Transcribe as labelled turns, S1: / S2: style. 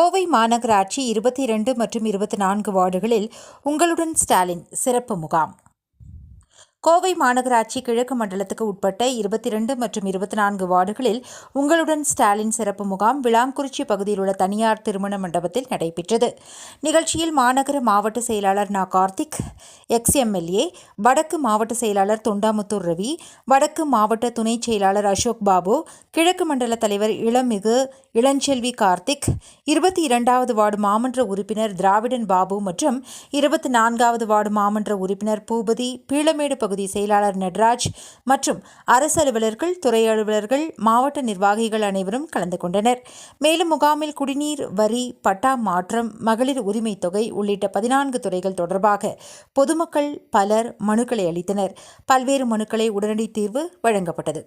S1: கோவை மாநகராட்சி 22 மற்றும் 24 வார்டுகளில் உங்களுடன் ஸ்டாலின் சிறப்பு முகாம். கோவை மாநகராட்சி கிழக்கு மண்டலத்துக்கு உட்பட்ட 22 மற்றும் 24 வார்டுகளில் உங்களுடன் ஸ்டாலின் சிறப்பு முகாம் விளாங்குறிச்சி பகுதியில் உள்ள தனியார் திருமண மண்டபத்தில் நடைபெற்றது. நிகழ்ச்சியில் மாநகர மாவட்ட செயலாளர் கார்த்திக், எக்ஸ்-எம்எல்ஏ, வடக்கு மாவட்ட செயலாளர் தொண்டாமுத்தூர் ரவி, வடக்கு மாவட்ட துணை செயலாளர் அசோக் பாபு, கிழக்கு மண்டல தலைவர் இளமிகு இளஞ்செல்வி கார்த்திக், 22வது வார்டு மாமன்ற உறுப்பினர் திராவிடன் பாபு மற்றும் 24வது வார்டு மாமன்ற உறுப்பினர் பூபதி, பீளமேடு பகுதி செயலாளர் நடராஜ் மற்றும் அரசு அலுவலர்கள், துறை அலுவலர்கள், மாவட்ட நிர்வாகிகள் அனைவரும் கலந்து கொண்டனர். மேலும் முகாமில் குடிநீர், வரி, பட்டா மாற்றம், மகளிர் உரிமை தொகை உள்ளிட்ட 14 துறைகள் தொடர்பாக பொதுமக்கள் பலர் மனுக்களை அளித்தனர். பல்வேறு மனுக்களை உடனடி தீர்வு வழங்கப்பட்டது.